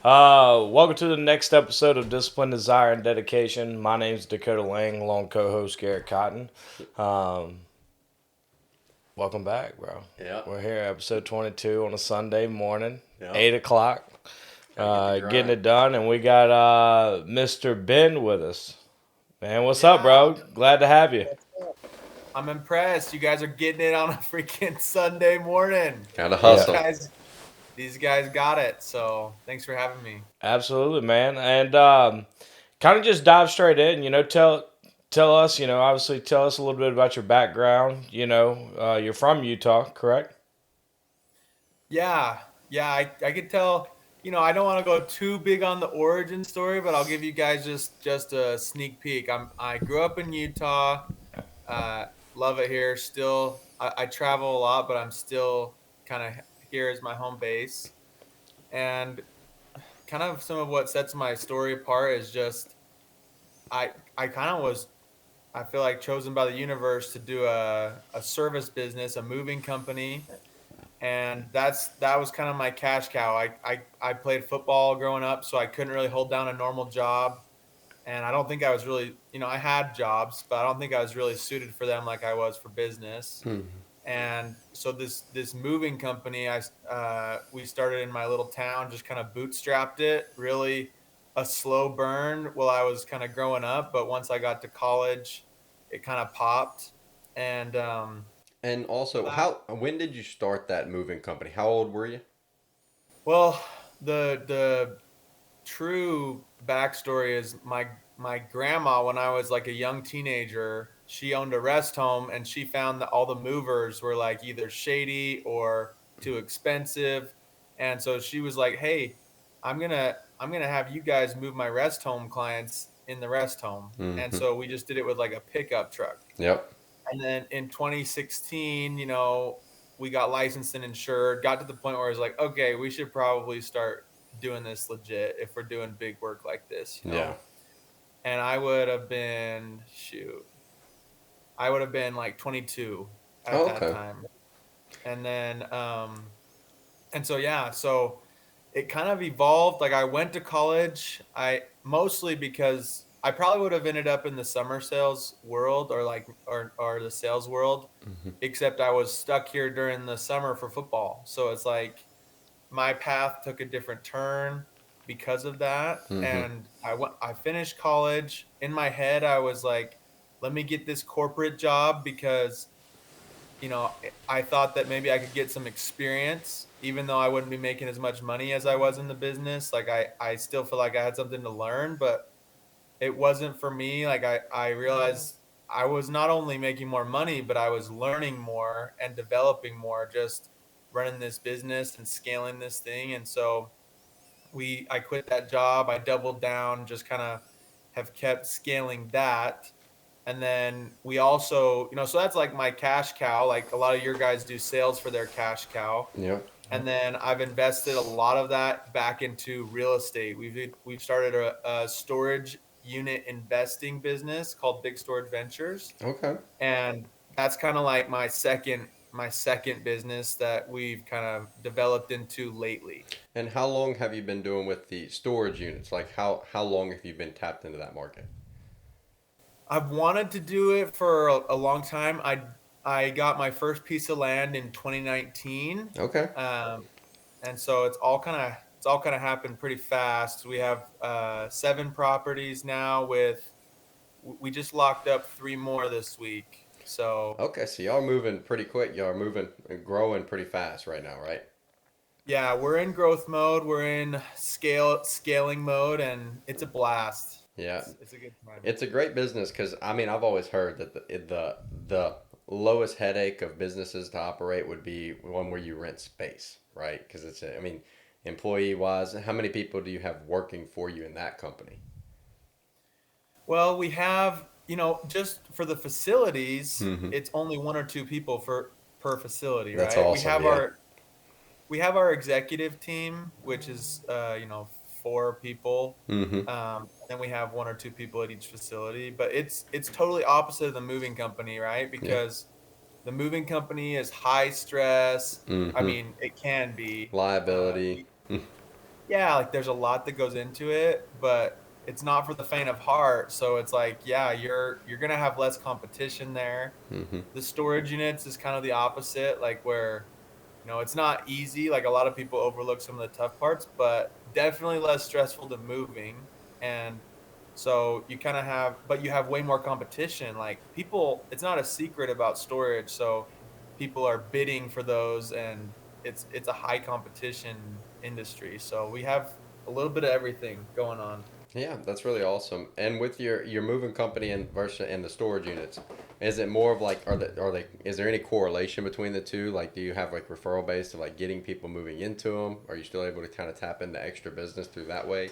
Welcome to the next episode of Discipline, Desire, and Dedication. My name's Dakota Lang, along co-host Garrett Cotton. Um, Welcome back, bro. Yeah, We're here, episode 22 on a Sunday morning, yeah. 8 o'clock, Gotta get the getting grind. it done, and we got Mr. Ben with us. Man, what's up, Yeah, bro? Glad to have you. what's up? I'm impressed. You guys are getting it on a freaking Sunday morning. Gotta These Yeah, hustle. guys, these guys got it. So thanks for having me. absolutely, man. And kind of just dive straight in. Tell us. Obviously, tell us a little bit about your background. You're from Utah, correct? Yeah, yeah. I could tell. I don't want to go too big on the origin story, but I'll give you guys just a sneak peek. I grew up in Utah. Uh, Love it here. Still, I travel a lot, but I'm still kind of here as my home base. And kind of some of what sets my story apart is just I kind of was I feel like chosen by the universe to do a service business, a moving company, and that was kind of my cash cow. I played football growing up, so I couldn't really hold down a normal job, and I don't think I was really I had jobs, but I don't think I was really suited for them like I was for business. Hmm. And so this moving company, we started in my little town, just kind of bootstrapped it. Really, a slow burn while I was kind of growing up, but once I got to college, it kind of popped. And And also, that when did you start that moving company? How old were you? well, the true backstory is my grandma, when I was like a young teenager, she owned a rest home, and she found that all the movers were like either shady or too expensive. And so she was like, hey, I'm gonna have you guys move my rest home clients in the rest home. And Hmm. so we just did it with like a pickup truck. Yep. And then in 2016, we got licensed and insured, got to the point where I was like, okay, we should probably start doing this legit if we're doing big work like this. Yeah. And I would have been, shoot, I would have been like 22 at Oh, that okay. time. And then, and so, yeah, so it kind of evolved. Like I went to college, I mostly because I probably would have ended up in the summer sales world or the sales world, Hmm. except I was stuck here during the summer for football. So it's like my path took a different turn because of that. Hmm. And I finished college. In my head, I was like, let me get this corporate job because I thought that maybe I could get some experience, even though I wouldn't be making as much money as I was in the business. Like I still feel like I had something to learn, but it wasn't for me. Like I realized I was not only making more money, but I was learning more and developing more just running this business and scaling this thing. And so I quit that job. I doubled down, just kind of have kept scaling that. And then we also, so that's like my cash cow. Like a lot of your guys do sales for their cash cow. Yep. And then I've invested a lot of that back into real estate. We've started a storage unit investing business called Big Storage Ventures, Okay. and that's kind of like my second business that we've kind of developed into lately. And how long have you been doing with the storage units? Like how long have you been tapped into that market? I've wanted to do it for a long time. I got my first piece of land in 2019, Okay. um, and so it's all kind of happened pretty fast. We have 7 properties now. We just locked up 3 more this week. So Okay. So y'all are moving pretty quick. Y'all are moving and growing pretty fast right now, right? yeah, we're in growth mode. We're in scaling mode, and it's a blast. Yeah. It's a good time. It's a great business because I mean I've always heard that the lowest headache of businesses to operate would be one where you rent space, right? Because I mean, employee wise, how many people do you have working for you in that company? Well, we have, just for the facilities, Hmm. it's only 1 or 2 people per facility, That's right? We awesome. have Yeah. our executive team, which is 4 people. Hmm. Then we have 1 or 2 people at each facility, but it's totally opposite of the moving company, right? Yeah. Because the moving company is high stress. I Hmm. mean, it can be. Liability. yeah, like there's a lot that goes into it, but it's not for the faint of heart. So it's like, yeah, you're gonna have less competition there. Mm-hmm. The storage units is kind of the opposite, like where it's not easy. Like a lot of people overlook some of the tough parts, but definitely less stressful than moving. And so you kind of have, but you have way more competition. Like people, it's not a secret about storage. So people are bidding for those, and it's a high competition industry. So we have a little bit of everything going on. Yeah, that's really awesome. And with your moving company and versus and the storage units, is it more of like are they is there any correlation between the two? Like, do you have like referral based of like getting people moving into them? Are you still able to kind of tap into extra business through that way?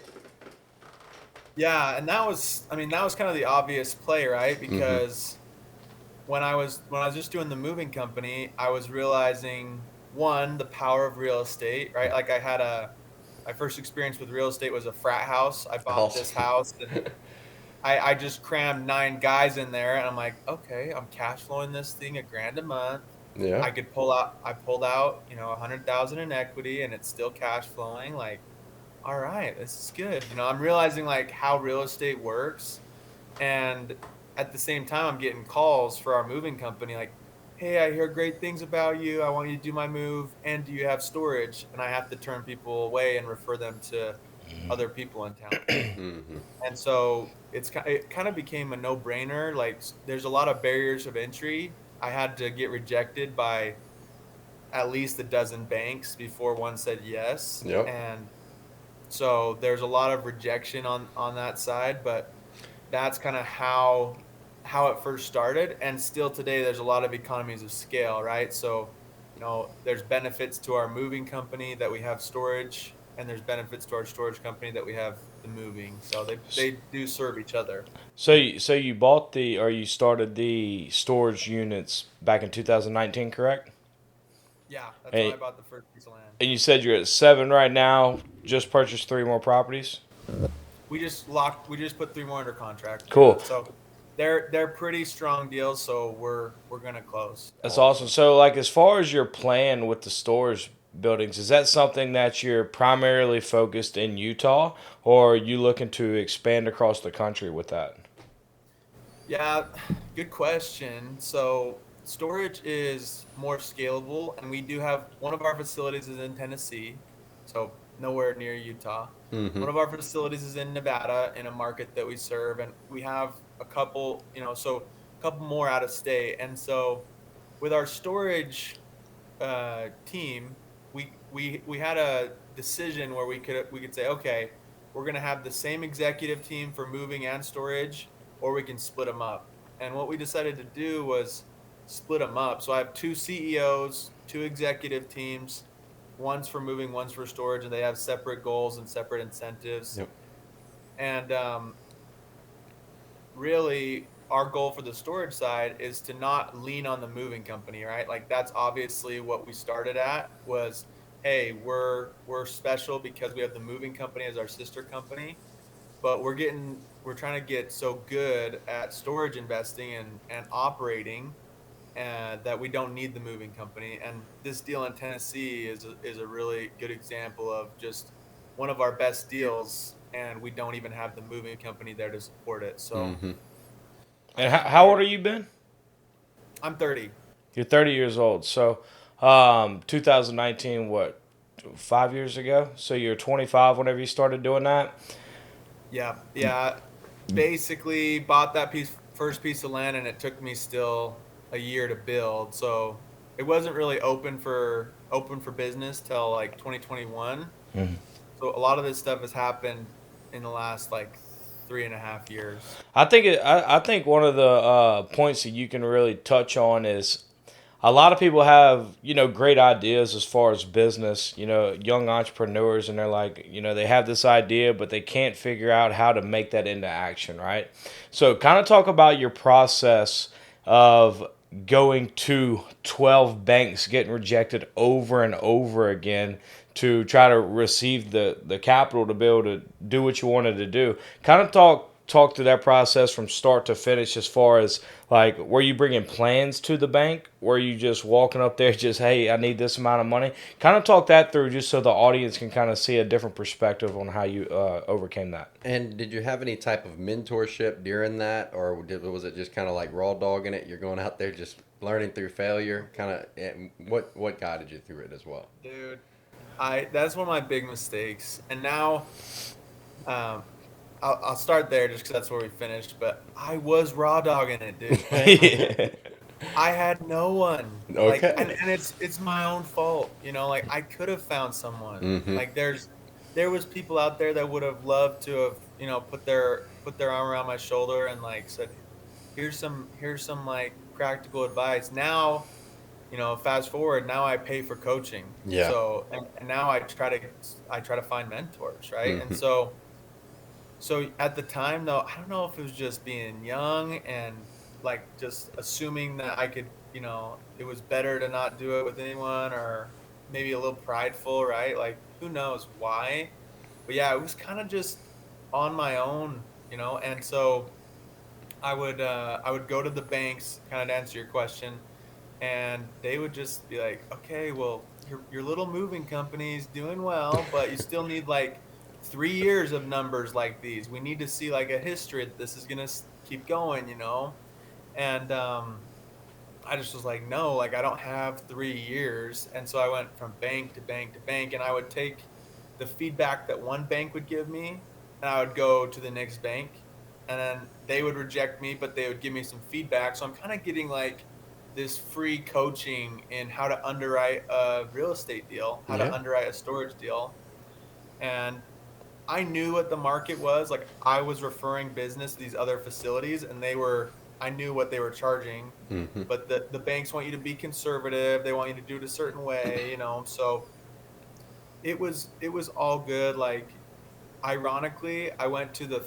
Yeah, and I mean, that was kind of the obvious play, right? Mm-hmm. Because when I was just doing the moving company, I was realizing one, the power of real estate, right? Like my first experience with real estate was a frat house. I bought this Awesome. house and I just crammed 9 guys in there, and I'm like, okay, I'm cash flowing this thing $1,000 a month. Yeah. I pulled out, 100,000 in equity, and it's still cash flowing. Like, all right, this is good. I'm realizing like how real estate works, and at the same time, I'm getting calls for our moving company like, hey, I hear great things about you. I want you to do my move. And do you have storage? And I have to turn people away and refer them to other people in town. Mm-hmm. And so it kind of became a no brainer. Like there's a lot of barriers of entry. I had to get rejected by at least a dozen banks before one said yes. Yep. And so there's a lot of rejection on that side, but that's kind of how it first started, and still today there's a lot of economies of scale, right? So there's benefits to our moving company that we have storage, and there's benefits to our storage company that we have the moving, so they do serve each other. So you bought the or you started the storage units back in 2019, correct? Yeah, that's when And I bought the first piece of land. and you said you're at 7 right now. Just purchased 3 more properties. We just put 3 more under contract. Yeah, Cool. so they're pretty strong deals, so we're gonna close. That's awesome. Awesome. So, like, as far as your plan with the storage buildings, is that something that you're primarily focused in Utah, or are you looking to expand across the country with that? Yeah, good question. So storage is more scalable, and we do have one of our facilities is in Tennessee, so nowhere near Utah. Mm-hmm. One of our facilities is in Nevada in a market that we serve, and we have a couple, so a couple more out of state. And so with our storage team, we had a decision where we could say, okay, we're going to have the same executive team for moving and storage, or we can split them up. And what we decided to do was split them up. So I have 2 CEOs, 2 executive teams, one's for moving, one's for storage, and they have separate goals and separate incentives. Yep. And really our goal for the storage side is to not lean on the moving company, right? Like that's obviously what we started at was, hey, we're special because we have the moving company as our sister company, but we're trying to get so good at storage investing and operating that we don't need the moving company. And this deal in Tennessee is a really good example of just one of our best deals, and we don't even have the moving company there to support it. So Mm-hmm. And how old are you, Ben? I'm 30. You're 30 years old. So, 2019, what, 5 years ago? So you're 25 whenever you started doing that? Yeah, yeah. Basically, bought that first piece of land, and it took me still a year to build. So it wasn't really open for business till like 2021. So a lot of this stuff has happened in the last like 3.5 years. I think one of the points that you can really touch on is a lot of people have great ideas as far as business, young entrepreneurs, and they're like, they have this idea but they can't figure out how to make that into action, right? So kind of talk about your process of going to 12 banks, getting rejected over and over again to try to receive the capital to be able to do what you wanted to do. Kind of talk talk through that process from start to finish as far as like were you bringing plans to the bank? Were you just walking up there just hey I need this amount of money? Kind of talk that through just so the audience can kind of see a different perspective on how you overcame that. And did you have any type of mentorship during that, or was it just kind of like raw dogging it? You're going out there just learning through failure, kind of. What guided you through it as well? Dude, I that's one of my big mistakes. And now, um, I'll start there just because that's where we finished. But I was raw dogging it, dude. Yeah. I had no one. Like, and, Okay. and it's my own fault, you know. Like, I could have found someone. Mm-hmm. Like, there was people out there that would have loved to have, put their arm around my shoulder and like said, here's some like practical advice. Now, fast forward, now I pay for coaching. Yeah. So and now I try to find mentors, right? And Mm-hmm. so at the time though, I don't know if it was just being young and like just assuming that I could, it was better to not do it with anyone, or maybe a little prideful, right? Like who knows why. But yeah, it was kind of just on my own, and so I would go to the banks, kind of to answer your question, and they would just be like, okay, well, your little moving company's doing well, but you still need like 3 years of numbers like these. We need to see like a history that this is gonna keep going. And I just was like, no, like I don't have 3 years. And so I went from bank to bank to bank, and I would take the feedback that one bank would give me, and I would go to the next bank, and then they would reject me, but they would give me some feedback. So I'm kind of getting like this free coaching in how to underwrite a real estate deal, how to Yeah. underwrite a storage deal. And I knew what the market was. Like I was referring business to these other facilities, and I knew what they were charging, Mm-hmm. but the banks want you to be conservative. They want you to do it a certain way. So it was all good. Like ironically, I went to the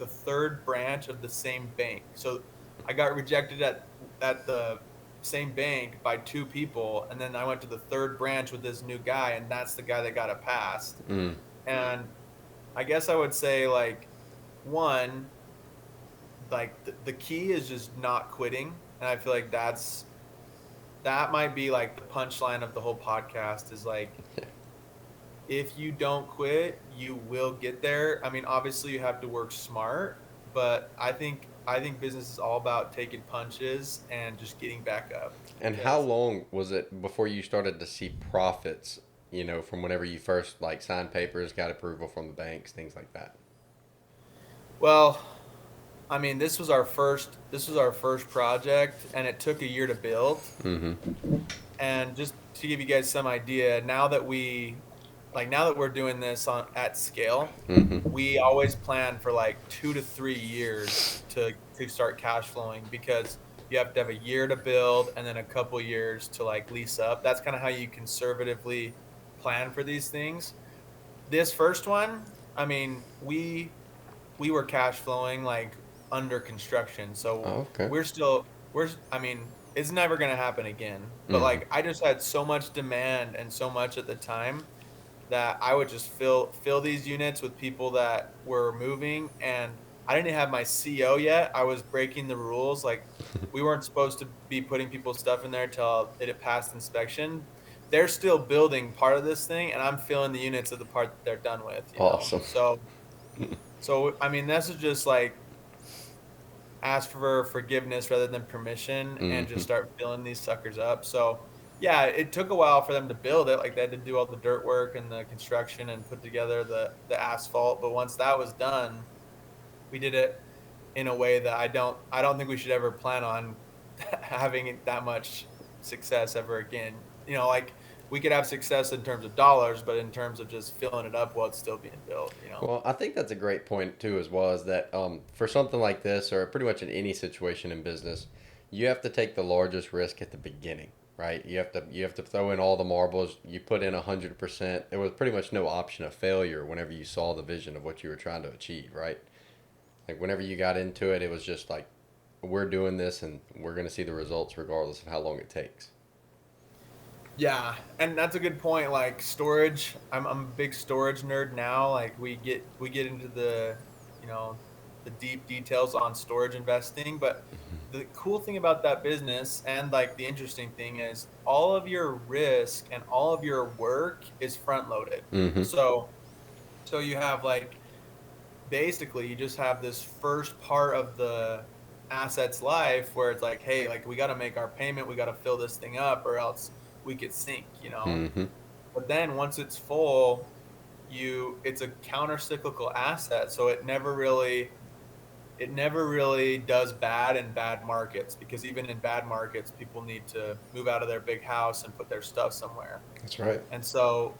third branch of the same bank. So I got rejected at the same bank by two people, and then I went to the third branch with this new guy, and that's the guy that got it passed. Mm. And I guess I would say like one, like the key is just not quitting, and I feel like that might be like the punchline of the whole podcast is like if you don't quit, you will get there. I mean, obviously you have to work smart, but I think business is all about taking punches and just getting back up And how because long was it before you started to see profits? From whenever you first like signed papers, got approval from the banks, things like that. well, I mean, this was our first project, and it took a year to build. Mm-hmm. And just to give you guys some idea, now that we're doing this on at scale, Mm-hmm. we always plan for like 2 to 3 years to start cash flowing, because you have to have a year to build and then a couple years to like lease up. That's kind of how you conservatively plan for these things. This first one, I mean, we were cash flowing like under construction. So Oh, okay. I mean, it's never going to happen again. But Mm-hmm. like I just had so much demand and so much at the time that I would just fill these units with people that were moving, and I didn't have my CO yet. I was breaking the rules. Like we weren't supposed to be putting people's stuff in there until it had passed inspection. They're still building part of this thing, and I'm filling the units of the part that they're done with. Awesome. So I mean, this is just like ask for forgiveness rather than permission, and Mm-hmm. just start filling these suckers up. So yeah, it took a while for them to build it. Like they had to do all the dirt work and the construction and put together the asphalt. But once that was done, we did it in a way that I don't think we should ever plan on having that much success ever again. Like we could have success in terms of dollars, but in terms of just filling it up while it's still being built. Well, I think that's a great point too, as well as that for something like this, or pretty much in any situation in business, you have to take the largest risk at the beginning, right? You have to throw in all the marbles. You put in 100%. There was pretty much no option of failure whenever you saw the vision of what you were trying to achieve, right? Like whenever you got into it, it was just like we're doing this and we're gonna see the results regardless of how long it takes. Yeah, and that's a good point. Like storage, I'm a big storage nerd now. Like we get into the, you know, the deep details on storage investing. But the cool thing about that business, and like the interesting thing, is all of your risk and all of your work is front loaded. Mm-hmm. So you have like, basically you just have this first part of the asset's life where it's like, hey, like we got to make our payment, we got to fill this thing up or else we could sink, you know. Mm-hmm. But then once it's full, it's a counter cyclical asset, so it never really does bad in bad markets, because even in bad markets people need to move out of their big house and put their stuff somewhere. That's right. And so,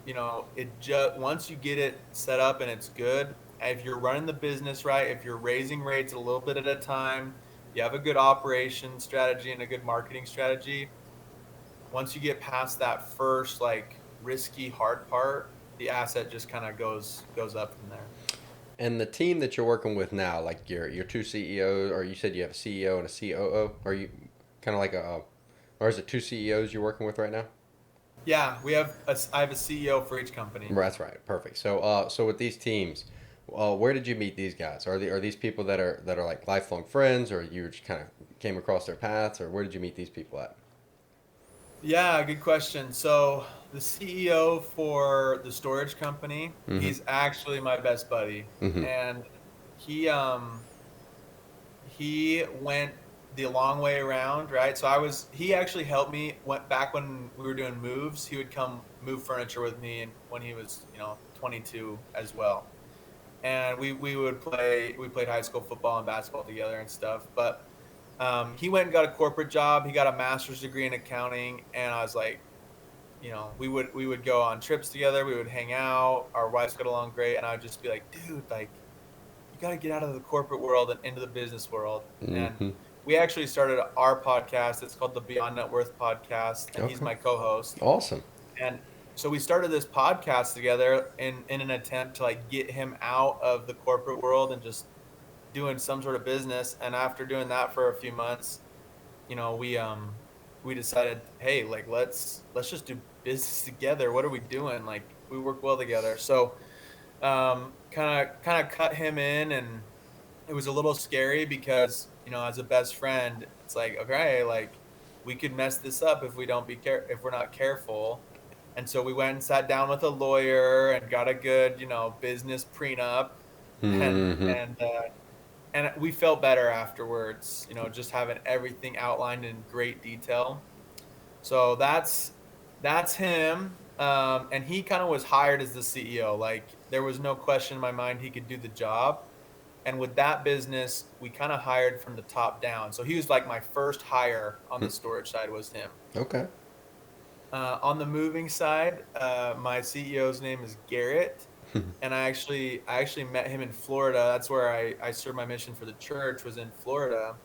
it just, once you get it set up and it's good, if you're running the business right, if you're raising rates a little bit at a time, you have a good operation strategy and a good marketing strategy. Once you get past that first like risky hard part, the asset just kind of goes up from there. And the team that you're working with now, like your two CEOs, or you said you have a CEO and a COO, or you kind of like or is it two CEOs you're working with right now? Yeah, I have a CEO for each company. That's right. Perfect. So with these teams, where did you meet these guys? Are these people that are like lifelong friends, or you just kind of came across their paths, or where did you meet these people at? Yeah, good question. So the CEO for the storage company, Mm-hmm. he's actually my best buddy, Mm-hmm. and he went the long way around, right? He actually helped me, went back when we were doing moves. He would come move furniture with me, and when he was 22 as well. And we played high school football and basketball together and stuff. But he went and got a corporate job. He got a master's degree in accounting, and I was like, we would go on trips together. We would hang out. Our wives got along great, and I would just be like, dude, like you got to get out of the corporate world and into the business world. And Mm-hmm. we actually started our podcast. It's called the Beyond Net Worth podcast, and he's Okay. my co-host. Awesome. And so we started this podcast together in an attempt to like get him out of the corporate world and just doing some sort of business. And after doing that for a few months, you know, we decided, hey, like let's just do business together. What are we doing? Like we work well together. So kind of cut him in, and it was a little scary because as a best friend, it's like, okay, like we could mess this up if if we're not careful. And so we went and sat down with a lawyer and got a good business prenup, and Mm-hmm. and uh, and we felt better afterwards, just having everything outlined in great detail. So that's him. And he kind of was hired as the CEO. Like there was no question in my mind he could do the job. And with that business, we kind of hired from the top down. So he was like my first hire on the storage side was him. Okay. On the moving side, my CEO's name is Garrett, and I actually met him in Florida. That's where I served my mission for the church, was in Florida.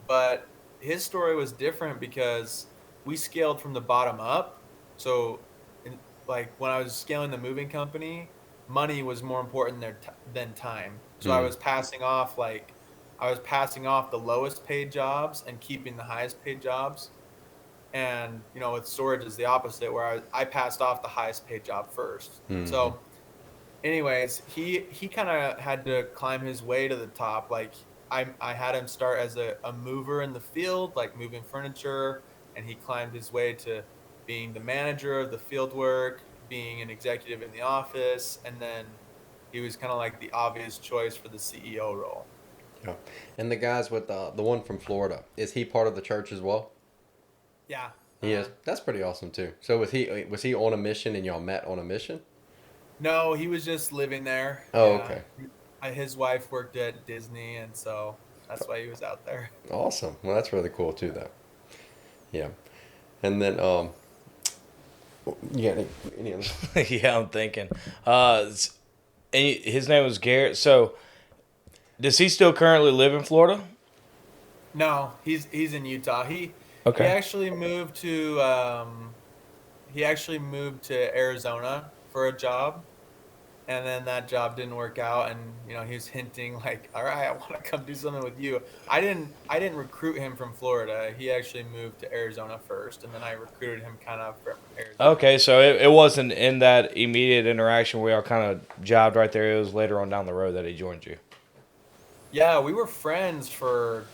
But his story was different because we scaled from the bottom up. So, like when I was scaling the moving company, money was more important than time. So Mm. I was passing off the lowest paid jobs and keeping the highest paid jobs. And with storage is the opposite, where I passed off the highest paid job first. Mm-hmm. So anyways, he kind of had to climb his way to the top. Like I had him start as a mover in the field, like moving furniture, and he climbed his way to being the manager of the field work, being an executive in the office, and then he was kind of like the obvious choice for the CEO role. Yeah. And the guys with the one from Florida, is he part of the church as well? Yeah. He is. That's pretty awesome too. So was he on a mission and y'all met on a mission? No, he was just living there. Oh, Yeah. okay. His wife worked at Disney, and so that's why he was out there. Awesome. Well, that's really cool too, though. Yeah. And then yeah. Any other? Yeah, I'm thinking. And his name was Garrett. So, does he still currently live in Florida? No, he's in Utah. He Okay. actually moved to Arizona for a job, and then that job didn't work out, and he was hinting like, all right, I want to come do something with you. I didn't recruit him from Florida. He actually moved to Arizona first, and then I recruited him kind of from Arizona. Okay, so it wasn't in that immediate interaction where y'all kind of jobbed right there. It was later on down the road that he joined you. Yeah, we were friends for,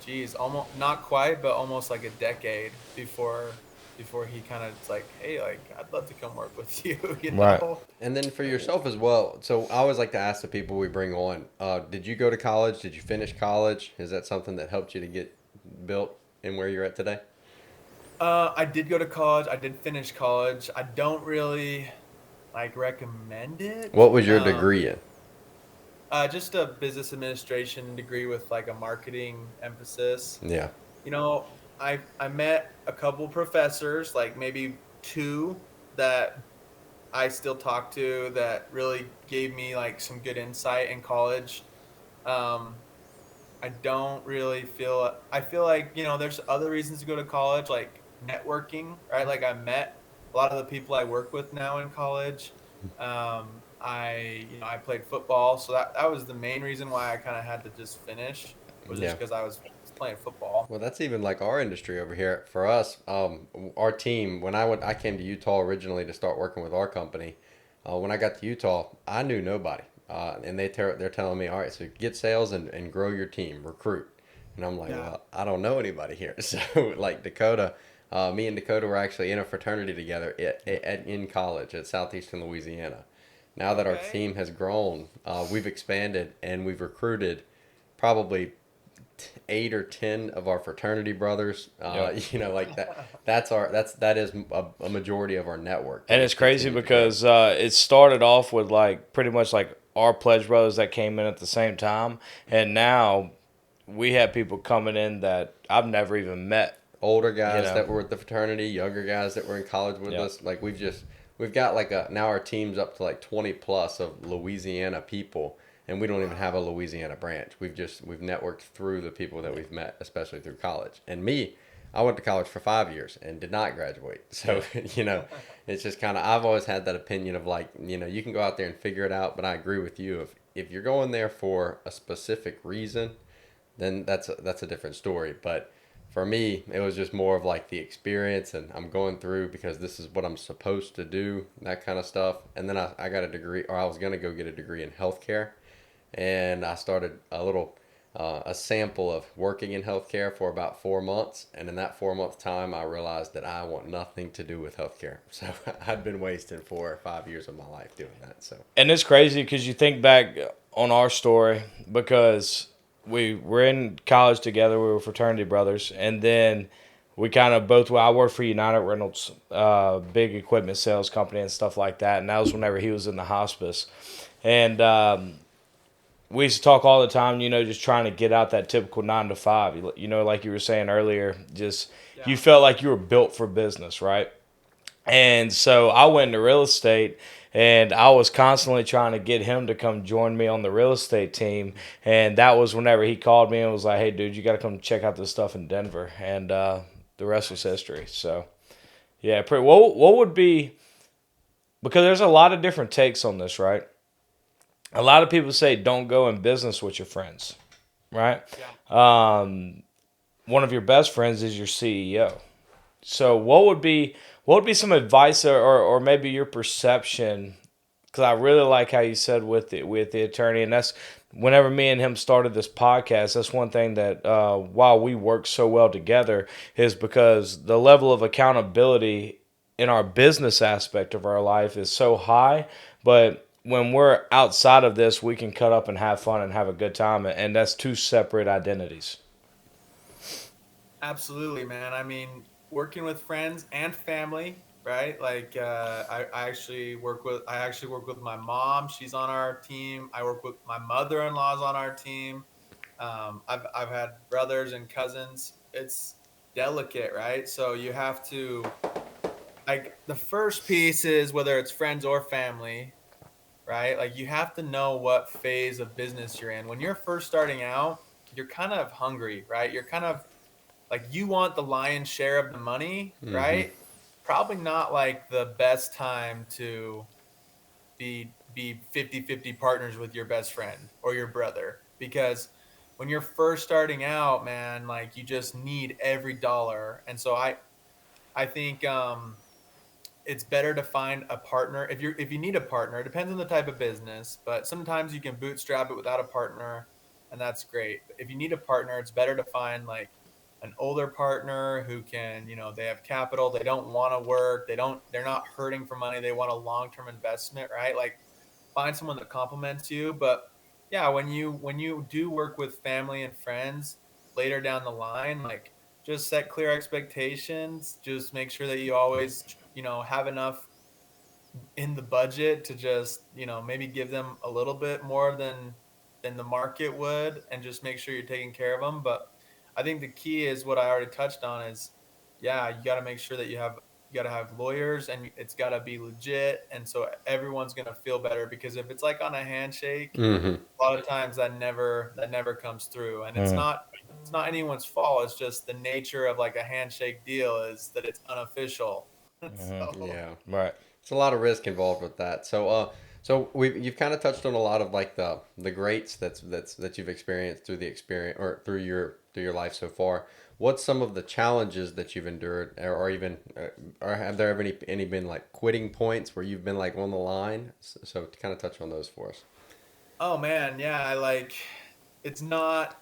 geez, almost not quite, but almost like a decade before he kind of like, hey, like I'd love to come work with you, you Right. know? And then for Like, yourself as well. So I always like to ask the people we bring on, did you go to college? Did you finish college? Is that something that helped you to get built in where you're at today? I did go to college. I did finish college. I don't really like recommend it. What was your degree in? Just a business administration degree with like a marketing emphasis. Yeah. I met a couple professors, like maybe two that I still talk to that really gave me like some good insight in college. Um, I don't really feel I feel like, there's other reasons to go to college, like networking, right? Like I met a lot of the people I work with now in college. I played football, so that was the main reason why I kind of had to just finish, was Yeah. just because I was playing football. Well, that's even like our industry over here. For us, our team, when I came to Utah originally to start working with our company. When I got to Utah, I knew nobody. And they're telling me, all right, so get sales and grow your team, recruit. And I'm like, Yeah. well, I don't know anybody here. So, like Dakota, me and Dakota were actually in a fraternity together in college at Southeastern Louisiana. Now that our Okay. team has grown, we've expanded and we've recruited probably 8 or 10 of our fraternity brothers. Yep. Like that. That is a majority of our network that And we've it's crazy continued to grow. because it started off with like pretty much like our pledge brothers that came in at the same time, and now we have people coming in that I've never even met. Older You guys know. that were at the fraternity, younger guys that were in college with Yeah. us. Like we've got like a now our team's up to like 20 plus of Louisiana people, and we don't even have a Wow. Louisiana branch. We've networked through the people that we've met, especially through college. And me, I went to college for 5 years and did not graduate. Yeah. So it's just kind of I've always had that opinion of like you can go out there and figure it out. But I agree with you. If you're going there for a specific reason, then that's a different story. But for me, it was just more of like the experience, and I'm going through because this is what I'm supposed to do, that kind of stuff. And then I got a degree, or I was gonna go get a degree in healthcare, and I started a sample of working in healthcare for about 4 months, and in that 4 month time, I realized that I want nothing to do with healthcare. So I'd been wasting 4 or 5 years of my life doing that. So And it's crazy because you think back on our story because we were in college together. We were fraternity brothers, and then we kind of both. Well, I worked for United Reynolds, big equipment sales company and stuff like that. And that was whenever he was in the hospice, and we used to talk all the time. Just trying to get out that typical 9 to 5. Like you were saying earlier, just you Yeah. felt like you were built for business, right? And so I went into real estate, and I was constantly trying to get him to come join me on the real estate team. And that was whenever he called me and was like, "Hey, dude, you got to come check out this stuff in Denver." And the rest was Nice. history. So yeah, what would be, because there's a lot of different takes on this, right? A lot of people say don't go in business with your friends, right? Yeah. One of your best friends is your CEO. So what would be some advice, or maybe your perception? Because I really like how you said with the attorney, and that's whenever me and him started this podcast. That's one thing that while we work so well together is because the level of accountability in our business aspect of our life is so high, but when we're outside of this, we can cut up and have fun and have a good time, and that's two separate identities. Absolutely, man. I mean, working with friends and family, right? Like, I actually work with my mom. She's on our team. I work with my mother-in-law's on our team. I've had brothers and cousins. It's delicate, right? So you have to, like, the first piece is whether it's friends or family, right? Like, you have to know what phase of business you're in. When you're first starting out, you're kind of hungry, right? You're kind of like, you want the lion's share of the money, mm-hmm. right? Probably not like the best time to be 50-50 partners with your best friend or your brother, because when you're first starting out, man, like, you just need every dollar. And so I think it's better to find a partner. If you need a partner, it depends on the type of business, but sometimes you can bootstrap it without a partner. and that's great. If you need a partner, it's better to find like an older partner who can, they have capital, they don't want to work, they're not hurting for money, they want a long-term investment, right? Like find someone that complements you. But yeah, when you do work with family and friends later down the line, like just set clear expectations, just make sure that you always, have enough in the budget to just maybe give them a little bit more than the market would, and just make sure you're taking care of them. But I think the key is what I already touched on is, yeah, you got to make sure that you got to have lawyers, and it's got to be legit, and so everyone's going to feel better. Because if it's like on a handshake, Mm-hmm. a lot of times that never comes through, and it's not anyone's fault. It's just the nature of like a handshake deal is that it's unofficial. So Yeah. Right. It's a lot of risk involved with that. So you've kind of touched on a lot of like the greats that you've experienced through the experience or through your life so far. What's some of the challenges that you've endured, or even, or have there ever any been like quitting points where you've been like on the line? So to kind of touch on those for us. oh man, yeah, I like it's not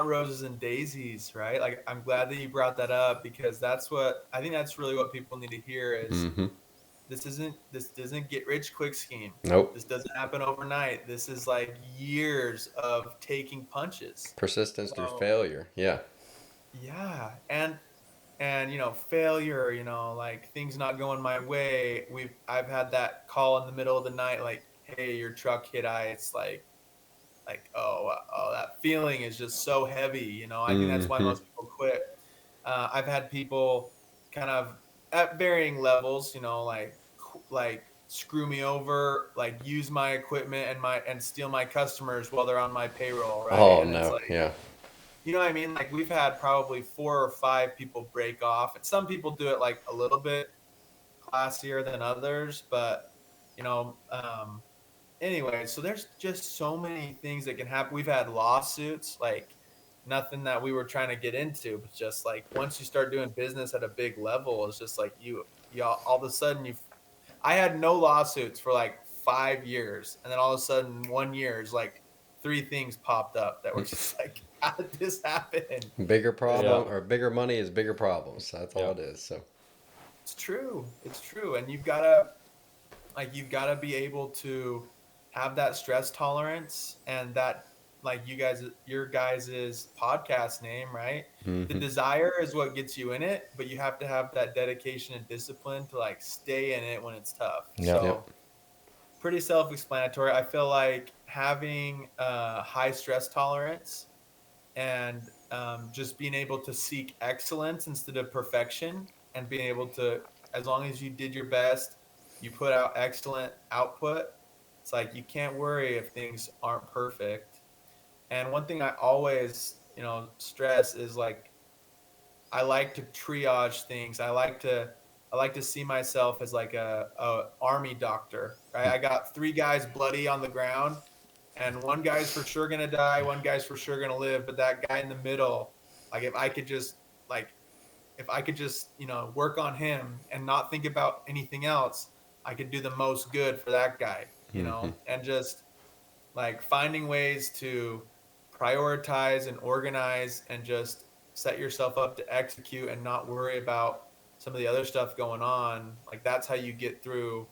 roses and daisies, right? Like I'm glad that you brought that up, because that's really what people need to hear is Mm-hmm. this doesn't get rich quick scheme. Nope. This doesn't happen overnight. This is like years of taking punches. Persistence through So failure. Yeah. yeah, and failure, like things not going my way. I've had that call in the middle of the night, like, hey, your truck hit ice, like oh, that feeling is just so heavy. I think that's why Mm-hmm. most people quit. I've had people kind of at varying levels, like screw me over, like use my equipment and steal my customers while they're on my payroll, right? Oh And it's no. like, Yeah. what I mean? Like we've had probably 4 or 5 people break off, and some people do it like a little bit classier than others, but you know, um, anyway, so there's just so many things that can happen. We've had lawsuits, like nothing that we were trying to get into, but just like once you start doing business at a big level, it's just like you all of a sudden I had no lawsuits for like 5 years, and then all of a sudden 1 year is like 3 things popped up that were just like, how did this happen? Bigger Yeah. problem or bigger money is bigger problems. That's all Yeah. it is. So. It's true. It's true. And you've got to be able to have that stress tolerance, and that, like your guys's podcast name, right? The Mm-hmm. desire is what gets you in it, but you have to have that dedication and discipline to like stay in it when it's tough. Yeah. Yep. So pretty self-explanatory. I feel like having a high stress tolerance, and just being able to seek excellence instead of perfection, and being able to, as long as you did your best, you put out excellent output. It's like you can't worry if things aren't perfect. And one thing I always stress is like, I like to triage things. I like to see myself as like a army doctor, right? I got 3 guys bloody on the ground, and one guy's for sure gonna die, one guy's for sure gonna live, but that guy in the middle, like like if I could just work on him and not think about anything else, I could do the most good for that guy, Mm-hmm. and just like finding ways to prioritize and organize, and just set yourself up to execute and not worry about some of the other stuff going on. Like that's how you get through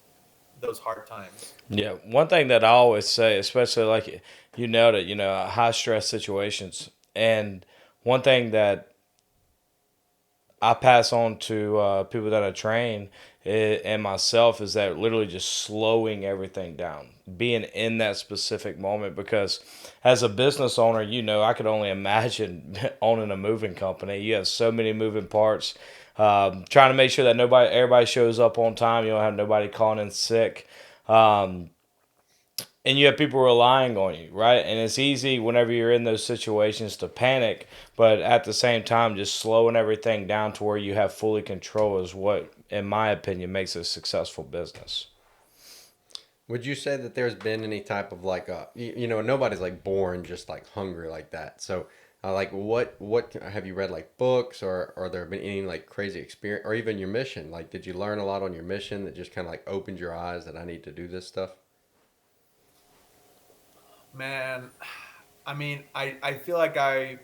those hard times. Yeah. One thing that I always say, especially like you nailed it, high stress situations. And one thing that I pass on to people that I train and myself is that literally just slowing everything down, being in that specific moment. Because as a business owner, I could only imagine owning a moving company. You have so many moving parts. Trying to make sure that everybody shows up on time. You don't have nobody calling in sick. Um, and you have people relying on you, right? And it's easy whenever you're in those situations to panic, but at the same time, just slowing everything down to where you have fully control is what, in my opinion, makes a successful business. Would you say that there's been any type of like nobody's like born just like hungry like that. So like what have you read, like books, or there been any like crazy experience, or even your mission? Like did you learn a lot on your mission that just kind of like opened your eyes that I need to do this stuff? Man, I mean, I feel like I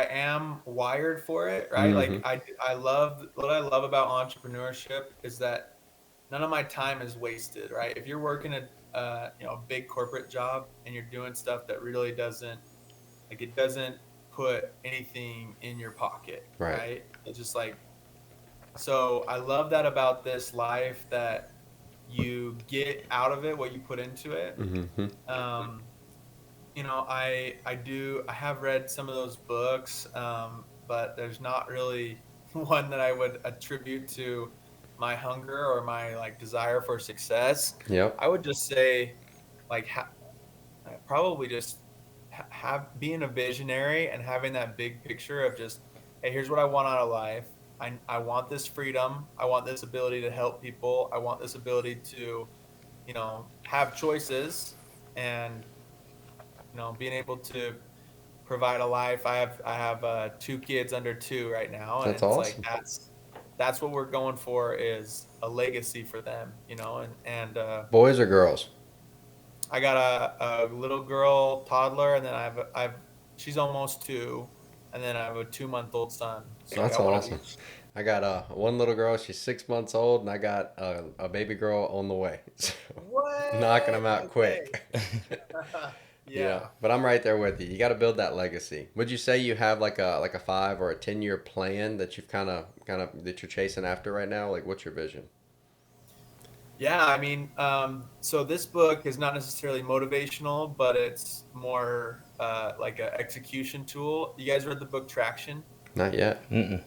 am wired for it, right? Mm-hmm. Like I love what I love about entrepreneurship is that none of my time is wasted, right? If you're working a big corporate job and you're doing stuff that really doesn't like it doesn't put anything in your pocket, Right. right? It's just like so I love that about this life that you get out of it what you put into it. Mm-hmm. Um, I have read some of those books, but there's not really one that I would attribute to my hunger or my like desire for success. Yep. I would just say like probably just have being a visionary and having that big picture of just, hey, here's what I want out of life. I want this freedom. I want this ability to help people. I want this ability to, have choices and being able to provide a life. I have 2 kids under 2 right now, and That's it's like awesome. that's what we're going for is a legacy for them, and Boys or girls? I got a little girl toddler, and then I've she's almost 2, and then I have a 2-month-old son. So I That's got one of awesome. each. I got one little girl. She's 6 months old, and I got a baby girl on the way. So knocking What? them out Okay. quick. Yeah, Yeah. but I'm right there with you. You got to build that legacy. Would you say you have like a 5 or a 10 year plan that you've kind of that you're chasing after right now? Like, what's your vision? Yeah, I mean, so this book is not necessarily motivational, but it's more like an execution tool. You guys read the book Traction? Not yet. Mm-mm.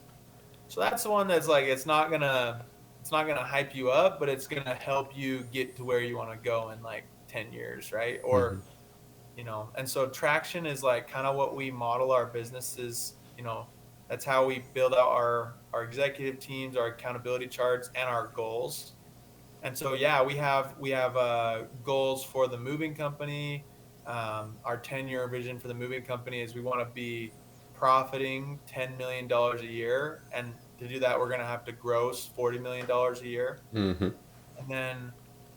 So that's the one that's like it's not gonna hype you up, but it's gonna help you get to where you want to go in like 10 years, right? Hmm. And so Traction is like kind of what we model our businesses. That's how we build out our executive teams, our accountability charts, and our goals. And so yeah, we have goals for the moving company. Our 10-year vision for the moving company is we want to be profiting $10 million a year, and to do that, we're going to have to gross $40 million a year. Hmm. And then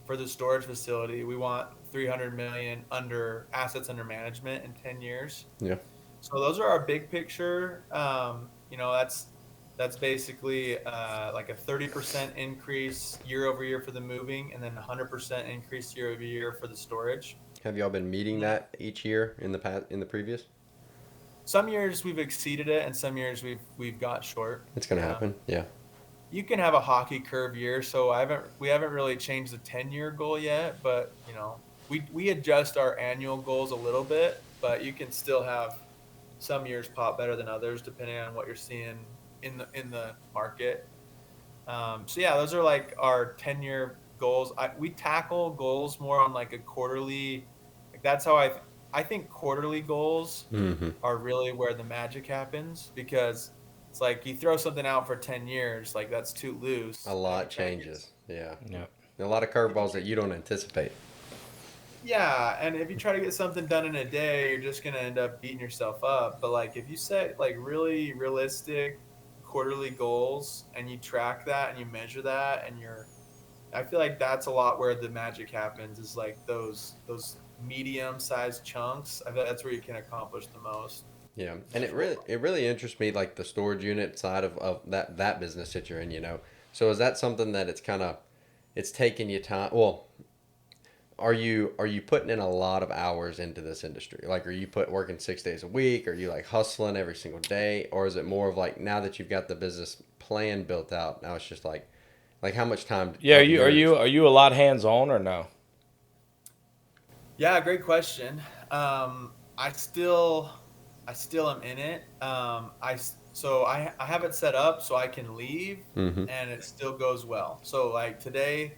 for the storage facility, we want 300 million under assets under management in 10 years. Yeah. So those are our big picture. That's basically like a 30% increase year over year for the moving, and then 100% increase year over year for the storage. Have y'all been meeting Yeah. that each year in the previous? Some years we've exceeded it, and some years we've got short. It's gonna happen. Yeah. You can have a hockey curve year, so we haven't really changed the 10-year goal yet, but we adjust our annual goals a little bit, but you can still have some years pop better than others depending on what you're seeing in the market. So yeah, those are like our 10-year goals. We tackle goals more on like a quarterly. Like that's how I think quarterly goals Hmm. are really where the magic happens, because it's like you throw something out for 10 years, like that's too A loose. And if you lot try to get changes. Yeah. Yeah. A lot of if you curveballs try, that you don't anticipate. yeah, and if you try to get something done in a day, you're just gonna end up beating yourself up. But like if you set like really realistic quarterly goals and you track that and you measure that and I feel like that's a lot where the magic happens, is like those medium sized chunks. I feel that's where you can accomplish the most. Yeah, and it really interests me, like the storage unit side of that business that you're in. So is that something that it's taking you time? Well, are you putting in a lot of hours into this industry? Like, are you working 6 days a week? Are you like hustling every single day, or is it more of like now that you've got the business plan built out, now it's just like how much time Yeah. Are of you are yours? you are you a lot hands on or no? Yeah, great question. I still am in it. I have it set up so I can leave, Mm-hmm. and it still goes well. So like today,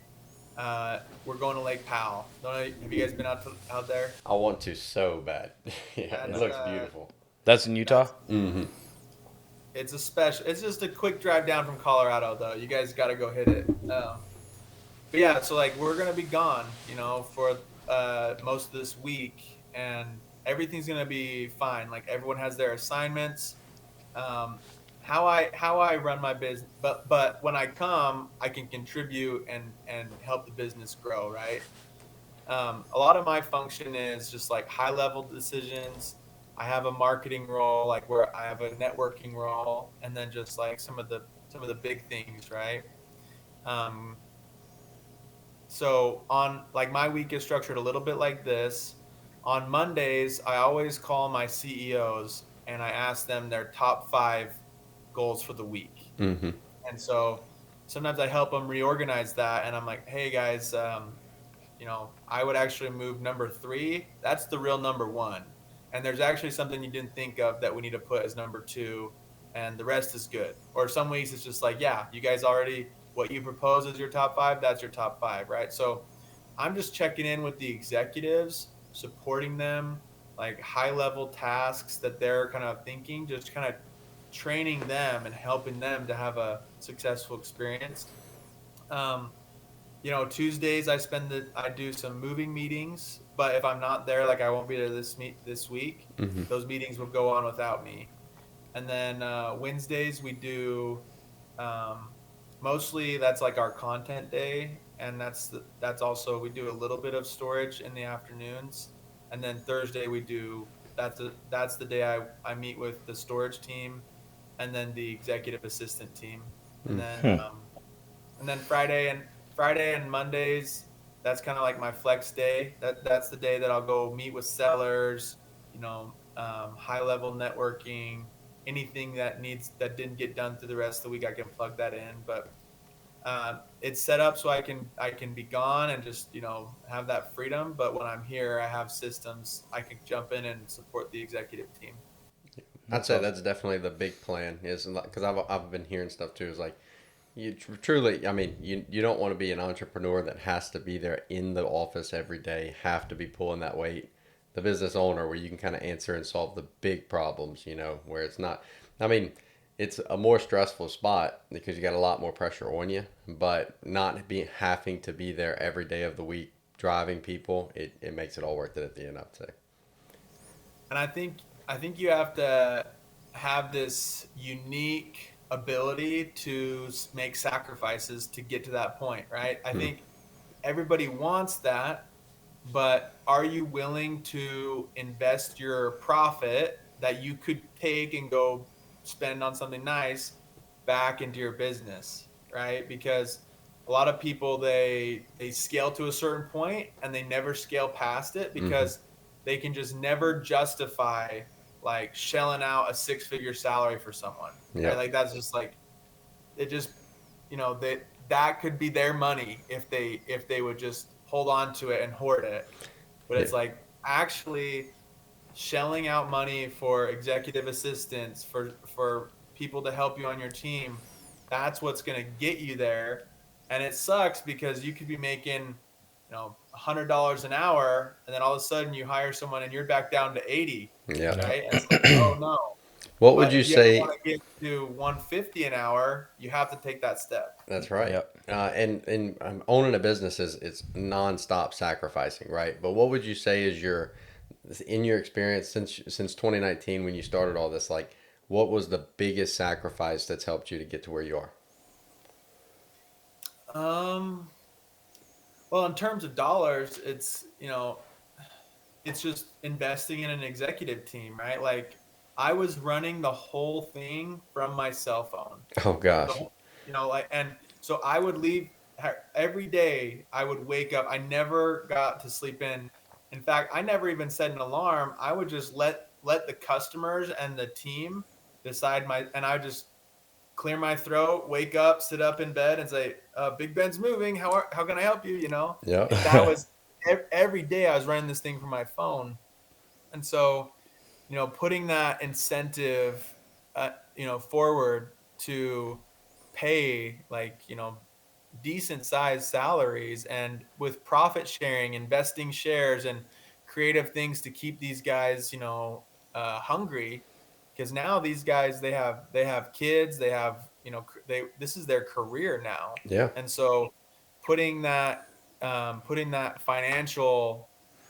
we're going to Lake Powell. Have you guys been out there? I want to so bad. Yeah, it That's No. looks beautiful. That's in Utah. that's Mm-hmm. it's a special. It's just a quick drive down from Colorado, though. You guys got to go hit it. But yeah, so like we're gonna be gone, for most of this week, and everything's gonna be fine. Like everyone has their assignments. Um, how I run my business, but when I come, I can contribute and help the business grow, right? A lot of my function is just like high level decisions. I have a marketing role, like where I have a networking role, and then just like some of the big things, right? Um, so on like my week is structured a little bit like this. On Mondays, I always call my CEOs and I ask them their top 5 goals for the week. Mm-hmm. And so sometimes I help them reorganize that, and I'm like, hey guys, I would actually move number 3. That's the real number 1. And there's actually something you didn't think of that we need to put as number 2, and the rest is good. Or some weeks it's just like, yeah, you guys already, what you propose as your top 5, that's your top 5, right? So I'm just checking in with the executives, supporting them, like high level tasks that they're kind of thinking, just kind of training them and helping them to have a successful experience. Um, Tuesdays I do some moving meetings, but if I'm not there, like I won't be there this week, Mm-hmm. those meetings will go on without me. And then Wednesdays we do um, mostly that's like our content day, and that's also we do a little bit of storage in the afternoons, and then Thursday we do that's the day I meet with the storage team, and then the executive assistant team, and then Hmm. Friday and Mondays, that's kind of like my flex day. That's the day that I'll go meet with sellers, high level networking, anything that didn't get done through the rest of the week, I can plug that in. But it's set up so I can be gone and just have that freedom. But when I'm here, I have systems I can jump in and support the executive team. I'd That's say awesome. that's definitely the big plan is because I've been hearing stuff too. Is like you truly, I mean, you don't want to be an entrepreneur that has to be there in the office every day, have to be pulling that weight. The business owner where you can kind of answer and solve the big problems, where it's not, I mean, it's a more stressful spot because you got a lot more pressure on you, but not be having to be there every day of the week driving people, it makes it all worth it at the end, I'd say. And I think you have to have this unique ability to make sacrifices to get to that point, right? I Hmm. think everybody wants that, but are you willing to invest your profit that you could take and go spend on something nice back into your business, right? Because a lot of people they scale to a certain point and they never scale past it Mm-hmm. because they can just never justify like shelling out a 6-figure salary for someone, right? Yep. Like that's just like it just that could be their money if they would just hold on to it and hoard it. But Yeah. it's like actually shelling out money for executive assistants for people to help you on your team, that's what's going to get you there. And it sucks because you could be making $100 an hour, and then all of a sudden you hire someone and you're back down to 80, Yeah. Yep. right? And it's like, oh no. What would But you if you ever say? want to get to 150 an hour, you have to take that step. That's right. Yep. And owning a business is it's nonstop sacrificing, right? But what would you say is in your experience since 2019 when you started all this, like what was the biggest sacrifice that's helped you to get to where you are? Um, well, in terms of dollars, it's just investing in an executive team, right? Like I was running the whole thing from my cell phone. Oh The gosh. whole, like, and so I would leave every day. I would wake up. I never got to sleep in. In fact, I never even set an alarm. I would just let the customers and the team decide and I would just clear my throat, wake up, sit up in bed, and say, "Big Ben's moving. How can I help you?" Yep. And that was every day. I was running this thing from my phone, and so putting that incentive, forward to pay like decent sized salaries and with profit sharing, investing shares, and creative things to keep these guys, hungry. Because now these guys they have kids, they have they this is their career now, Yeah. and so putting that putting that financial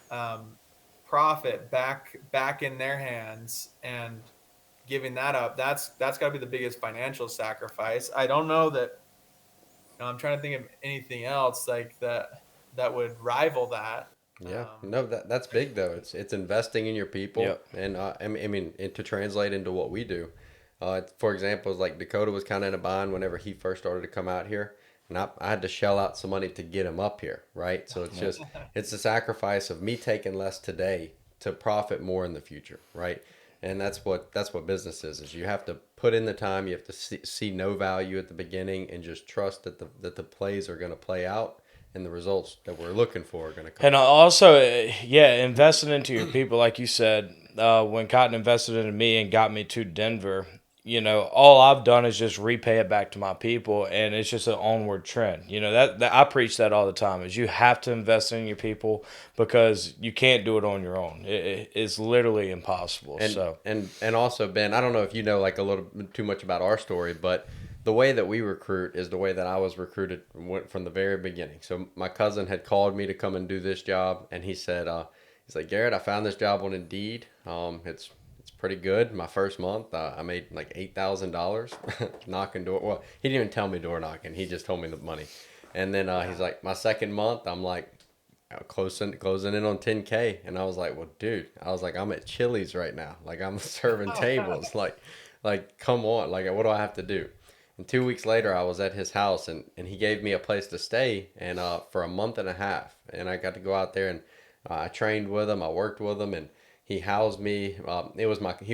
um, profit back in their hands and giving that up, that's got to be the biggest financial sacrifice. I don't know that I'm trying to think of anything else like that would rival that. Yeah, no, that's big though. It's investing in your people, Yep. and I mean, and to translate into what we do, for example, like Dakota was kind of in a bind whenever he first started to come out here, and I had to shell out some money to get him up here, right? So it's a sacrifice of me taking less today to profit more in the future, right? And that's what business is you have to put in the time, you have to see no value at the beginning, and just trust that the plays are going to play out and the results that we're looking for are going to come. And also, yeah, investing into your people, like you said, when Cotton invested into me and got me to Denver, all I've done is just repay it back to my people, and it's just an onward trend. That I preach that all the time is you have to invest in your people because you can't do it on your own. It's literally impossible. And, So and also, Ben, I don't know if you know like a little bit too much about our story, but the way that we recruit is the way that I was recruited from the very beginning. So my cousin had called me to come and do this job, and he said, he's like, Garrett, I found this job on Indeed. It's pretty good. My first month, I made like $8,000 knocking door. Well, he didn't even tell me door knocking. He just told me the money. And then he's like, my second month, I'm like, closing in on 10K, and I was like, well, dude, I was like, I'm at Chili's right now, like I'm serving tables, like come on, like what do I have to do? And 2 weeks later, I was at his house, and he gave me a place to stay, and for a month and a half, and I got to go out there, and I trained with him, I worked with him, and he housed me. He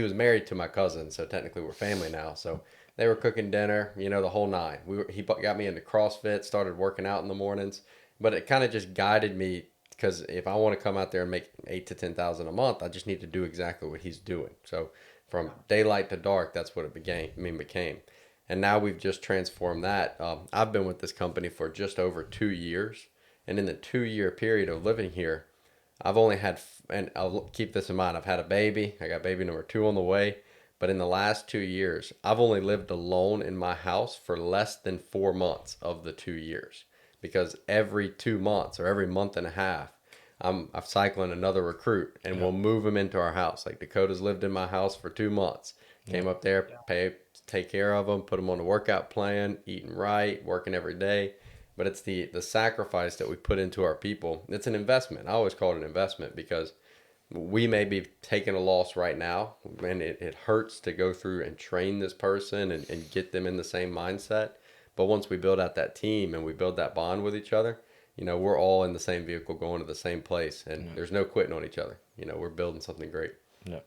was married to my cousin, so technically we're family now. So they were cooking dinner, the whole nine. He got me into CrossFit, started working out in the mornings, but it kind of just guided me because if I want to come out there and make 8 to 10 thousand a month, I just need to do exactly what he's doing. So from daylight to dark, that's what it became. And now we've just transformed that. I've been with this company for just over 2 years. And in the 2 year period of living here, I've only had, and I'll keep this in mind, I've had a baby. I got baby number 2 on the way. But in the last 2 years, I've only lived alone in my house for less than 4 months of the 2 years. Because every 2 months or every month and a half, I'm cycling another recruit, and we'll move them into our house. Like Dakota's lived in my house for 2 months. Came up there, take care of them, put them on a workout plan, eating right, working every day. But it's the sacrifice that we put into our people. It's an investment. I always call it an investment because we may be taking a loss right now, and it hurts to go through and train this person and get them in the same mindset. But once we build out that team and we build that bond with each other, we're all in the same vehicle going to the same place, and there's no quitting on each other. We're building something great. yeah.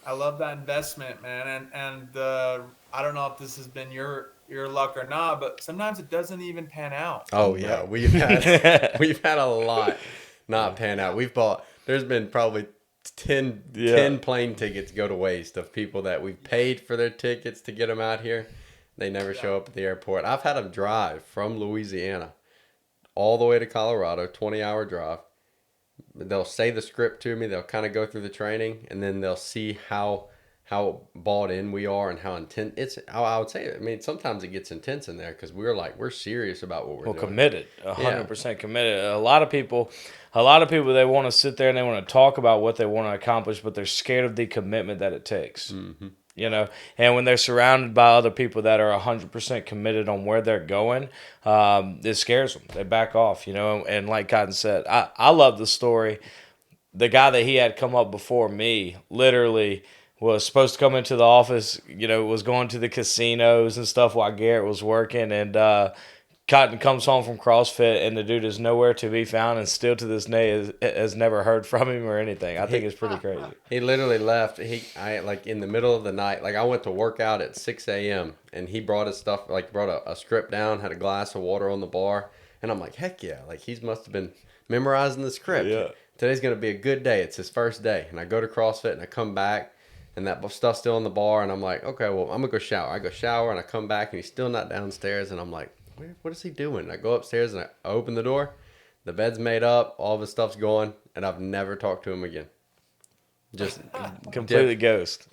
I love that investment, man. And I don't know if this has been your luck or not, but sometimes it doesn't even pan out. Oh yeah, we've had a lot not pan out. There's been probably 10 plane tickets go to waste of people that we've paid for their tickets to get them out here. They never show up at the airport. I've had them drive from Louisiana all the way to Colorado, 20-hour drive. They'll say the script to me. They'll kind of go through the training, and then they'll see how bought in we are and how intense it's. I would say, I mean, sometimes it gets intense in there because we're serious about what we're doing. Committed, 100% committed. A lot of people, they want to sit there and they want to talk about what they want to accomplish, but they're scared of the commitment that it takes. Mm-hmm. And when they're surrounded by other people that are 100% committed on where they're going, it scares them. They back off, and like Cotton said, I love the story. The guy that he had come up before me literally was supposed to come into the office, was going to the casinos and stuff while Garrett was working, and Cotton comes home from CrossFit, and the dude is nowhere to be found, and still to this day has never heard from him or anything. I think it's pretty crazy. He literally left. I like in the middle of the night. Like I went to work out at 6 a.m. and he brought his stuff. Like brought a script down, had a glass of water on the bar, and I'm like, heck yeah! Like he must have been memorizing the script. Yeah. Today's gonna be a good day. It's his first day, and I go to CrossFit and I come back, and that stuff's still in the bar, and I'm like, okay, well I'm gonna go shower. I go shower and I come back and he's still not downstairs, and I'm like, what is he doing? I go upstairs and I open the door. The bed's made up. All of his stuff's gone. And I've never talked to him again. Just Completely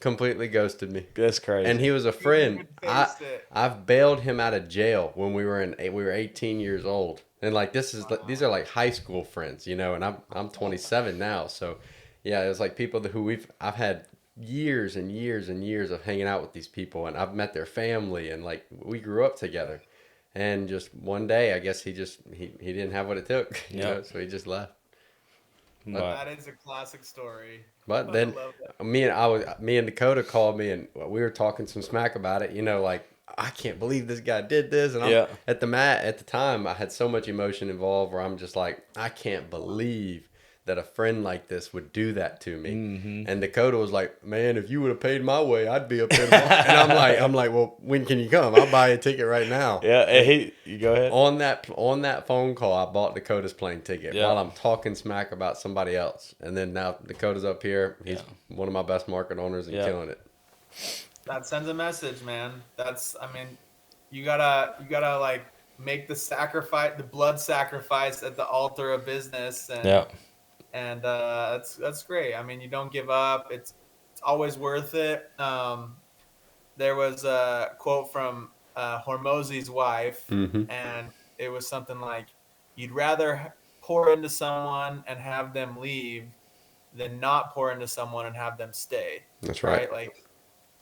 completely ghosted me. That's crazy. And he was a friend. I've bailed him out of jail when we were 18 years old. And like these are like high school friends, and I'm 27 now. So yeah, it was like people who I've had years and years and years of hanging out with these people, and I've met their family, and like we grew up together. And just one day, I guess he didn't have what it took, so he just left. But That is a classic story. But I then love that. me and Dakota called me and we were talking some smack about it. You know, like I can't believe this guy did this, and I'm yeah, at the mat at the time. I had so much emotion involved where I'm just like, I can't believe that a friend like this would do that to me. And Dakota was like, "Man, if you would have paid my way, I'd be up there tomorrow." And I'm like, "Well, when can you come? I'll buy you a ticket right now." yeah. And Hey, you go ahead. on that phone call, I bought Dakota's plane ticket Yeah. while I'm talking smack about somebody else, and then now Dakota's up here. He's one of my best market owners and Yeah. killing it. That sends a message, man. I mean, you gotta like make the sacrifice, the blood sacrifice at the altar of business, Yeah, and that's great. I mean, you don't give up. It's always worth it. There was a quote from Hormozi's wife, Mm-hmm. and it was something like, "You'd rather pour into someone and have them leave than not pour into someone and have them stay." That's right. Right? Like,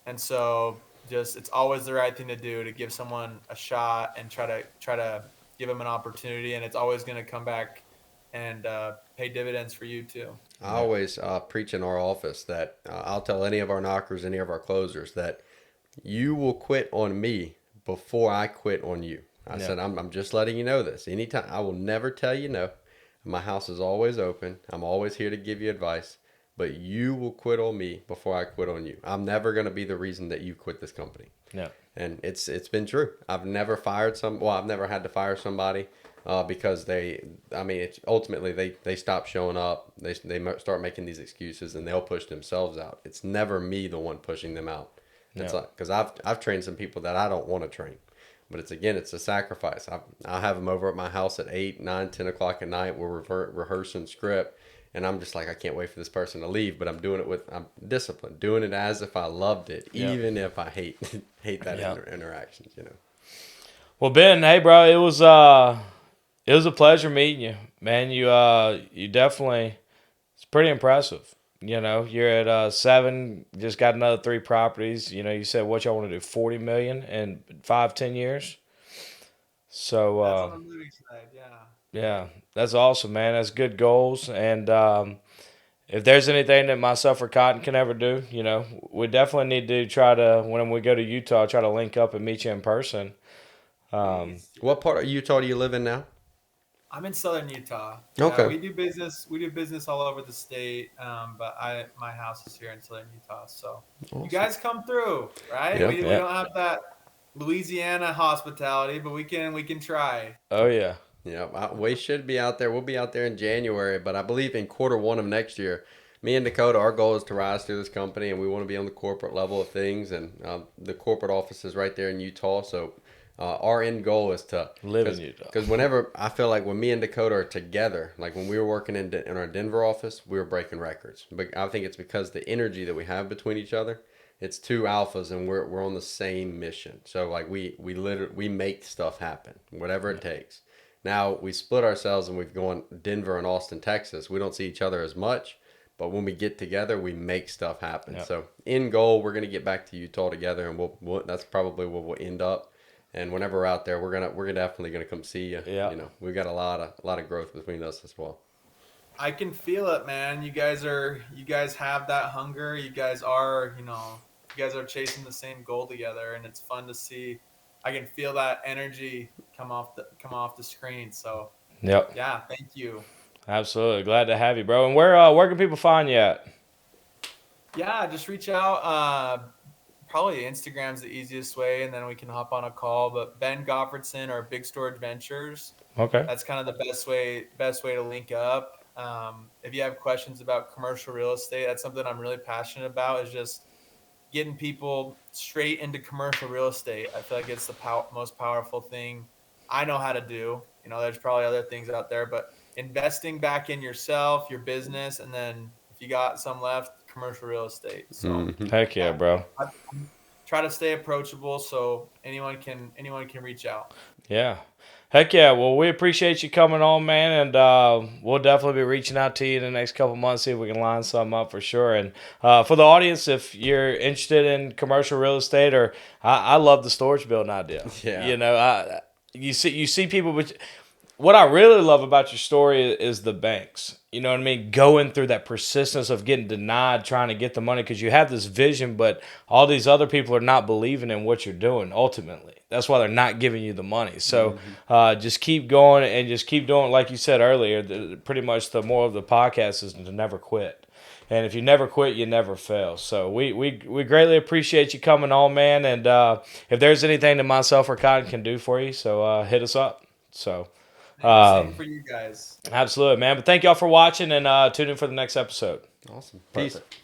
and so just it's always the right thing to do to give someone a shot and try to give them an opportunity, and it's always going to come back and pay dividends for you too. I always preach in our office that I'll tell any of our knockers, any of our closers that you will quit on me before I quit on you. I said, I'm just letting you know this. Anytime, I will never tell you no. My house is always open. I'm always here to give you advice, but you will quit on me before I quit on you. I'm never going to be the reason that you quit this company. yeah, And it's been true. I've never I've never had to fire somebody because ultimately they stop showing up. They start making these excuses and they'll push themselves out. It's never me the one pushing them out. It's like, because I've trained some people that I don't want to train, but it's a sacrifice. I have them over at my house at 8, 9, 10 o'clock at night. We're rehearsing script, and I'm just like, I can't wait for this person to leave. But I'm disciplined, doing it as if I loved it, even if I hate that interactions. You know. Well, Ben, hey, bro, it was a pleasure meeting you, man. You definitely, it's pretty impressive. You know, you're at 7, just got another 3 properties. You know, you said what y'all want to do, 40 million in 5-10 years. So That's on the movie side, yeah. yeah, that's awesome, man. That's good goals. And if there's anything that myself or Cotton can ever do, you know, we definitely need to try to, when we go to Utah, try to link up and meet you in person. What part of Utah do you live in now? I'm in southern Utah. Okay. We do business. We do business all over the state, but my house is here in southern Utah. So you guys come through, right? Yeah. We don't have that Louisiana hospitality, but we can try. Oh yeah. Yeah, we should be out there. We'll be out there in January, but I believe in Q1 of next year, me and Dakota, our goal is to rise through this company, and we want to be on the corporate level of things. And the corporate office is right there in Utah, so our end goal is to Live in Utah. Because whenever I feel like when me and Dakota are together, like when we were working in our Denver office, we were breaking records. But I think it's because the energy that we have between each other. It's 2 alphas, and we're on the same mission. So like we make stuff happen, whatever it takes. Now we split ourselves and we've gone Denver and Austin, Texas. We don't see each other as much, but when we get together, we make stuff happen. Yeah. So in goal, we're gonna get back to Utah together, and we'll that's probably where we'll end up. And whenever we're out there, we're definitely gonna come see you. Yeah. You know, we've got a lot of growth between us as well. I can feel it, man. You guys have that hunger. You guys are chasing the same goal together, and it's fun to see. I can feel that energy come off the screen. So Yep. yeah, thank you. Absolutely. Glad to have you, bro. And where can people find you at? Yeah, just reach out. Probably Instagram's the easiest way, and then we can hop on a call. But Ben Gottfredson or Big Storage Ventures. Okay. That's kind of the best way to link up. If you have questions about commercial real estate, that's something I'm really passionate about. Is just getting people straight into commercial real estate. I feel like it's the most powerful thing I know how to do. You know, there's probably other things out there, but investing back in yourself, your business, and then if you got some left, commercial real estate. So Heck yeah, bro. I try to stay approachable so anyone can reach out. Yeah. Heck yeah. Well, we appreciate you coming on, man, and we'll definitely be reaching out to you in the next couple months, see if we can line something up for sure. And for the audience, if you're interested in commercial real estate, or I love the storage building idea. Yeah. You know, you see people, what I really love about your story is the banks. You know what I mean? Going through that persistence of getting denied, trying to get the money because you have this vision, but all these other people are not believing in what you're doing ultimately. That's why they're not giving you the money. So just keep going and just keep doing, like you said earlier, pretty much the moral of the podcast is to never quit. And if you never quit, you never fail. So we greatly appreciate you coming on, man. And if there's anything that myself or Cotton can do for you, so hit us up. So. Same for you guys. Absolutely, man. But thank y'all for watching and tune in for the next episode. Awesome. Peace. Perfect.